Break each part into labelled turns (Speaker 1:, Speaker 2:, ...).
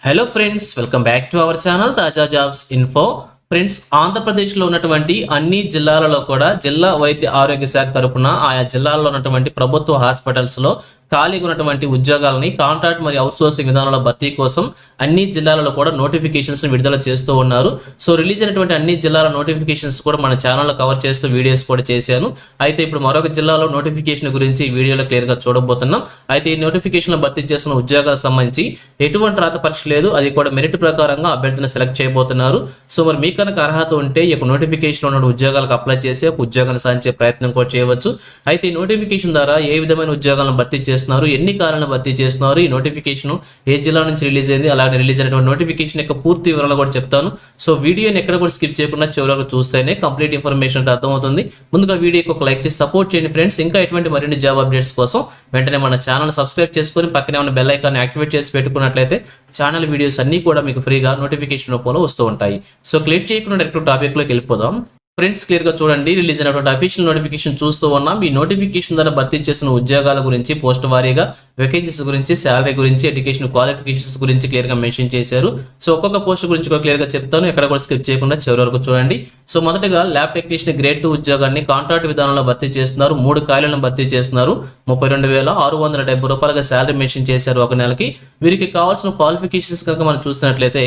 Speaker 1: Hello friends, welcome back to our channel తాజా jobs info. Friends, ఆంధ్రప్రదేశ్లో ఉన్నటువంటి అన్ని జిల్లాలలో కూడా జిల్లా వైద్య ఆరోగ్య శాఖ తరపున ఆయా జిల్లాల్లో ఉన్నటువంటి ప్రభుత్వ హాస్పిటల్స్లో ఖాళీగా ఉన్నటువంటి ఉద్యోగాలని కాంట్రాక్ట్ మరియు అవుట్సోర్సింగ్ విధానంలో భర్తీ కోసం అన్ని జిల్లాలలో కూడా నోటిఫికేషన్స్ విడుదల చేస్తూ ఉన్నారు. సో రిలీజ్ అయినటువంటి అన్ని జిల్లాల నోటిఫికేషన్స్ కూడా మన ఛానల్లో కవర్ చేస్తూ వీడియోస్ కూడా చేశాను. అయితే ఇప్పుడు మరొక జిల్లాలో నోటిఫికేషన్ గురించి వీడియోలో క్లియర్గా చూడబోతున్నాం. అయితే ఈ నోటిఫికేషన్లో భర్తీ చేసిన ఉద్యోగాలకు సంబంధించి ఎటువంటి రాత పరీక్ష లేదు, అది కూడా మెరిట్ ప్రకారంగా అభ్యర్థులను సెలెక్ట్ చేయబోతున్నారు. సో మరి మీ కనుక అర్హత ఉంటే ఈ యొక్క నోటిఫికేషన్ ఉన్న ఉద్యోగాలకు అప్లై చేసి ఒక ఉద్యోగాన్ని సాధించే ప్రయత్నం కూడా చేయవచ్చు. అయితే ఈ నోటిఫికేషన్ ద్వారా ఏ విధమైన ఉద్యోగాలను భర్తీ చేస్తున్నారు, ఎన్ని కాలాలను భర్తీ చేస్తున్నారు, ఈ నోటిఫికేషన్ ఏ జిల్లా నుంచి రిలీజ్ అయింది, అలాగే రిలీజ్ అయినటువంటి నోటిఫికేషన్ యొక్క పూర్తి వివరాలు కూడా చెప్తాను. సో వీడియోని ఎక్కడ కూడా స్కిప్ చేయకుండా చివరకు చూస్తేనే కంప్లీట్ ఇన్ఫర్మేషన్ అర్థమవుతుంది. ముందుగా వీడియోకి ఒక లైక్ చేసి సపోర్ట్ చేయండి ఫ్రెండ్స్. ఇంకా ఎటువంటి మరిన్ని జాబ్ అప్డేట్స్ కోసం వెంటనే మన ఛానల్ సబ్స్క్రైబ్ చేసుకొని పక్కనే ఉన్న బెల్ ఐకాన్ యాక్టివేట్ చేసి పెట్టుకున్నట్లయితే ఛానల్ వీడియోస్ అన్ని కూడా మీకు ఫ్రీగా నోటిఫికేషన్ రూపంలో వస్తూ ఉంటాయి. సో క్లిక్ చేయకుండా డైరెక్ట్ టాపిక్లోకి వెళ్ళిపోదాం. ఫ్రెండ్స్, క్లియర్గా చూడండి, రిలీజ్ అయినటువంటి అఫీషియల్ నోటిఫికేషన్ చూస్తూ ఉన్నాం. ఈ నోటిఫికేషన్ ద్వారా భర్తీ చేసిన ఉద్యోగాల గురించి, పోస్ట్ వారీగా వేకెన్సీస్ గురించి, శాలరీ గురించి, ఎడ్యుకేషన్ క్వాలిఫికేషన్స్ గురించి క్లియర్గా మెన్షన్ చేశారు. సో ఒక్కొక్క పోస్ట్ గురించి కూడా క్లియర్గా చెప్తాను, ఎక్కడ కూడా స్కిప్ చేయకుండా చివరి వరకు చూడండి. సో మొదటగా ల్యాబ్ టెక్నీషియన్ గ్రేడ్ 2 ఉద్యోగాన్ని కాంట్రాక్ట్ విధానంలో భర్తీ చేస్తున్నారు. 3 ఖాళీలను భర్తీ చేస్తున్నారు. 32,670 రూపాయలుగా శాలరీ మెన్షన్ చేశారు ఒక నెలకి. వీరికి కావాల్సిన క్వాలిఫికేషన్స్ కనుక మనం చూసినట్లయితే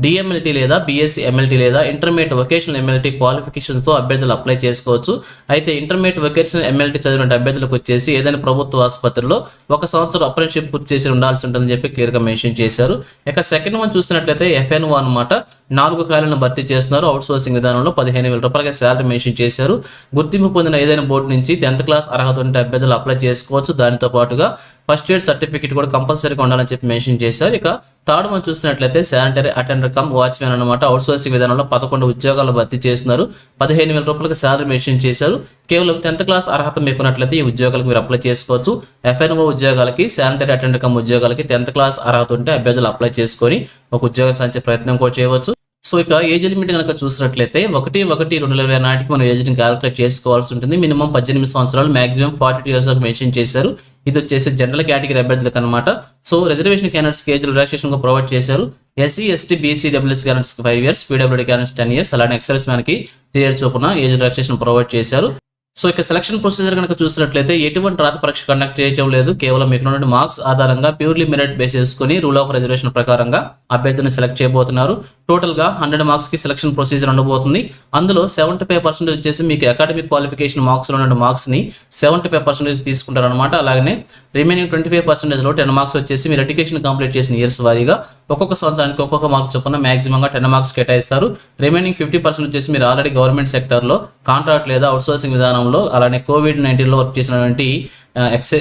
Speaker 1: డిఎంఎల్టీ లేదా బీఎస్సీ ఎంఎల్టీ లేదా ఇంటర్మీడియట్ వొకేషనల్ ఎంఎల్టీ క్వాలిఫికేషన్స్తో అభ్యర్థులు అప్లై చేసుకోవచ్చు. అయితే ఇంటర్మీడియట్ వొకేషనల్ ఎంఎల్టీ చదివిన అభ్యర్థులకు వచ్చేసి ఏదైనా ప్రభుత్వ ఆసుపత్రిలో 1 సంవత్సరం అప్రెంటిస్‌షిప్ పూర్తి చేసి ఉండాల్సి ఉంటుందని చెప్పి క్లియర్గా మెన్షన్ చేశారు. ఇక సెకండ్ వన్ చూస్తున్నట్లయితే ఎఫ్ఎన్ఓ అనమాట. 4 ఖాళీలను భర్తీ చేస్తున్నారు. అవుట్ సోర్సింగ్ విధానంలో 15,000 రూపాయలుగా శాలరీ మెన్షన్ చేశారు. గుర్తింపు పొందిన ఏదైనా బోర్డు నుంచి 10th క్లాస్ అర్హత ఉంటే అభ్యర్థులు అప్లై చేసుకోవచ్చు. దానితో పాటుగా ఫస్ట్ ఇయర్ సర్టిఫికేట్ కూడా కంపల్సరీగా ఉండాలని చెప్పి మెన్షన్ చేశారు. ఇక థర్డ్ మనం చూసినట్లయితే శానిటరీ అటెండర్ కమ్ వాచ్మెన్ అనమాట. అవుట్ సోర్సింగ్ విధానంలో 11 ఉద్యోగాలు భర్తీ చేస్తున్నారు. 15,000 రూపాయలకు శాలరీ మెన్షన్ చేశారు. కేవలం 10th క్లాస్ అర్హత మీకున్నట్లయితే ఈ ఉద్యోగాలకు మీరు అప్లై చేసుకోవచ్చు. ఎఫ్ఎన్ఓ ఉద్యోగాలకి, శానిటరీ అటెండర్ కమ్ ఉద్యోగాలకి 10th క్లాస్ అర్హత ఉంటే అభ్యర్థులు అప్లై చేసుకొని ఒక ఉద్యోగం సాధించే ప్రయత్నం కూడా చేయవచ్చు. సో ఇక ఏజ్ లిమిట్ కనుక చూసినట్లయితే 1/1/2020 నాటికి మనం ఏజ్ని క్యాలిక్యులేట్ చేసుకోవాల్సి ఉంటుంది. మినిమం 18 సంవత్సరాలు, మాక్సిమం 42 ఇయర్స్ వరకు మెన్షన్ చేశారు. ఇది వచ్చేసి జనరల్ కేటగిరీ అభ్యర్థులకు అనమాట. సో రిజర్వేషన్ క్యాండిడేట్స్కి ఏజ్ రిలాక్సేషన్ ప్రొవైడ్ చేశారు. ఎస్సీ, ఎస్టీ, బీసీ, డబ్ల్యూఎస్ క్యాండిడేట్స్కి 5 ఇయర్స్, పీడబ్ల్యూడీ క్యాండిడేట్స్ 10 ఇయర్స్, అలానే ఎక్సర్విస్ మ్యాన్కి 3 ఇయర్స్ చొప్పున ఏజ్ రిలాక్సేషన్ ప్రొవైడ్ చేశారు. సో ఇక సెలక్షన్ ప్రొసీజర్ కనుక చూసినట్లయితే ఎటువంటి రాత పరీక్ష కండక్ట్ చేయడం లేదు. కేవలం మీకు నుండి మార్క్స్ ఆధారంగా ప్యూర్లీ మెరిట్ బేస్ చేసుకుని రూల్ ఆఫ్ రిజర్వేషన్ ప్రకారంగా అభ్యర్థిని సెలెక్ట్ చేయబోతున్నారు. టోటల్గా 100 మార్క్స్కి సెలక్షన్ ప్రొసీజర్ ఉండబోతుంది. అందులో 75% వచ్చేసి మీకు అకాడమిక్ క్వాలిఫికేషన్ మార్క్స్లో ఉన్న మార్క్స్ని 75% తీసుకుంటారు అనమాట. అలాగే రిమైనింగ్ 25%లో 10 మార్క్స్ వచ్చేసి మీరు ఎడ్యుకేషన్ కంప్లీట్ చేసిన ఇయర్స్ వారీగా ఒక్కొక్క సంవత్సరానికి ఒక్కొక్క మార్క్ చొప్పున మ్యాక్సిమంగా 10 మార్క్స్ కేటాయిస్తారు. రిమైనింగ్ 50% వచ్చేసి మీరు ఆల్రెడీ గవర్నమెంట్ సెక్టర్లో కాంట్రాక్ట్ లేదా అవుట్సోర్సింగ్ విధానంలో అలానే కోవిడ్-19లో వర్క్ చేసినటువంటి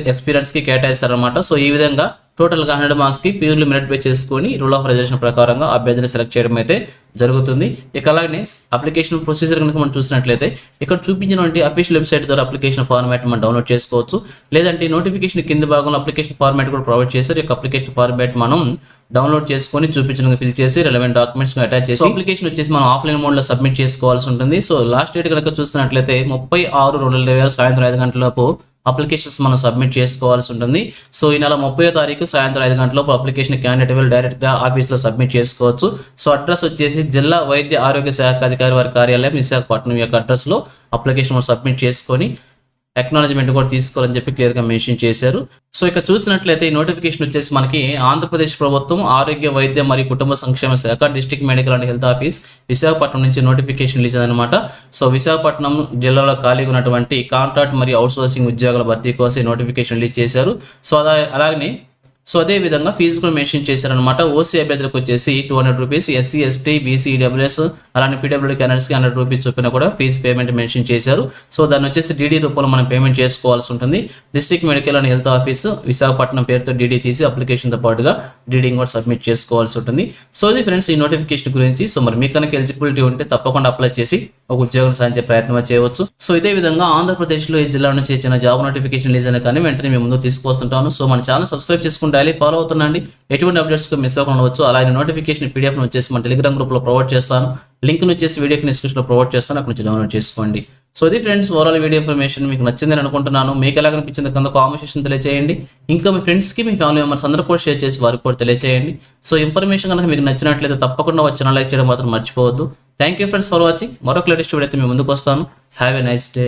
Speaker 1: ఎక్స్పీరియన్స్కి కేటాయిస్తారనమాట. సో ఈ విధంగా టోటల్గా 100 మార్క్స్కి ప్యూర్లీ మెరిట్ బేస్ చేసుకొని రూల్ ఆఫ్ రిజర్వేషన్ ప్రకారంగా అభ్యర్థిని సెలెక్ట్ చేయడం అయితే జరుగుతుంది. ఇక అలాగే అప్లికేషన్ ప్రొసీజర్ కనుక మనం చూసినట్లయితే ఇక్కడ చూపించినటువంటి అఫీషియల్ వెబ్సైట్ ద్వారా అప్లికేషన్ ఫార్మాట్ మనం డౌన్లోడ్ చేసుకోవచ్చు. లేదంటే నోటిఫికేషన్ కింద భాగంలో అప్లికేషన్ ఫార్మాట్ కూడా ప్రొవైడ్ చేశారు. ఈ అప్లికేషన్ ఫార్మాట్ మనం డౌన్లోడ్ చేసుకొని చూపించిన ఫిల్ చేసి రిలవెంట్ డాక్యుమెంట్స్ అటాచ్ చేసి అప్లికేషన్ వచ్చేసి మనం ఆఫ్లైన్ మోడ్లో సబ్మిట్ చేసుకోవాల్సి ఉంటుంది. సో లాస్ట్ డేట్ కనుక చూసినట్లయితే 30/6/2020 సాయంత్రం 5 గంటలలోపు అప్లికేషన్స్ మనం సబ్మిట్ చేసుకోవాల్సి ఉంటుంది. సో ఈ నెల 30వ తారీఖు సాయంత్రం 5 గంటలలోపు అప్లికేషన్ క్యాండిడేట్ వెళ్ళి డైరెక్ట్గా ఆఫీస్లో సబ్మిట్ చేసుకోవచ్చు. సో అడ్రస్ వచ్చేసి జిల్లా వైద్య ఆరోగ్య శాఖ అధికారి వారి కార్యాలయం విశాఖపట్నం యొక్క అడ్రస్లో అప్లికేషన్ మనం సబ్మిట్ చేసుకొని అక్నాలజ్మెంట్ కూడా తీసుకోవాలని చెప్పి క్లియర్గా మెన్షన్ చేశారు. సో ఇక చూసినట్లయితే ఈ నోటిఫికేషన్ వచ్చేసి మనకి ఆంధ్రప్రదేశ్ ప్రభుత్వం ఆరోగ్య వైద్య మరియు కుటుంబ సంక్షేమ శాఖ district medical and health office Visakhapatnam నుంచి నోటిఫికేషన్ రిలీజ్ అయిందనమాట. సో విశాఖపట్నం జిల్లాలో ఖాళీగా ఉన్నటువంటి కాంట్రాక్ట్ మరియు అవుట్సోర్సింగ్ ఉద్యోగాల భర్తీ కోసం నోటిఫికేషన్ రిలీజ్ చేశారు. సో అలాగే అదే విధంగా ఫీజు కూడా మెన్షన్ చేశారనమాట. ఓసీ అభ్యర్థులకు వచ్చేసి 200 rupees, SC, ST, BC, WS అలానే పీడబ్ల్యూడీ క్యాండిడేట్స్కి 100 రూపీస్ చొప్పున కూడా ఫీజు పేమెంట్ మెన్షన్ చేశారు. సో దాన్ని వచ్చేసి డీడీ రూపంలో మనం పేమెంట్ చేసుకోవాల్సి ఉంటుంది. District medical and health office Visakhapatnam పేరుతో డీడీ తీసి అప్లికేషన్తో పాటుగా డీడీని కూడా సబ్మిట్ చేసుకోవాల్సి ఉంటుంది. సో ఇది ఫ్రెండ్స్ ఈ నోటిఫికేషన్ గురించి. సో మరి మీకు కనుక ఎలిజిబిలిటీ ఉంటే తప్పకుండా అప్లై చేసి ఒక ఉద్యోగం సాధించే ప్రయత్నం చేయవచ్చు. సో ఇదే విధంగా ఆంధ్రప్రదేశ్లో ఈ జిల్లా నుంచి ఇచ్చిన జాబ్ నోటిఫికేషన్ రిలీజ్ అయినా కానీ వెంటనే మేము ముందు తీసుకొస్తుంటాను. సో మన ఛానల్ సబ్స్క్రైబ్ చేసుకుంటే డైలీ ఫాలో అవుతుండండి. ఎటువంటి అప్డేట్స్ మిస్ అవ్వకుండా ఉండవచ్చు. అలాగే నోటిఫికేషన్ PDF వచ్చేసి మన టెలిగ్రామ్ గ్రూప్లో ప్రొవైడ్ చేస్తాను. లింక్ వచ్చేసి వీడియోకి డిస్క్రిప్షన్లో ప్రొవైడ్ చేస్తాను, అక్కడ నుంచి డౌన్లోడ్ చేసుకోండి. సో ఇది ఫ్రెండ్స్ ఓవరాల్ వీడియో ఇన్ఫర్మేషన్ మీకు నచ్చిందని అనుకుంటున్నాను. మీకు ఎలా కనిపించింది కింద కామెంట్ సెక్షన్ తెలియజేయండి. ఇంకా మీ ఫ్రెండ్స్కి మీ ఫ్యామిలీ మెంబర్స్ అందరూ కూడా షేర్ చేసి వారికి కూడా తెలియజేయండి. సో ఇన్ఫర్మేషన్ కనుక మీకు నచ్చినట్లయితే తప్పకుండా వచ్చి లైక్ చేయడం మాత్రం మర్చిపోవద్దు. Thank you friends for watching. మరొక లేటెస్ట్ వీడియో అయితే మీ ముందుకు వస్తాను. Have a nice day.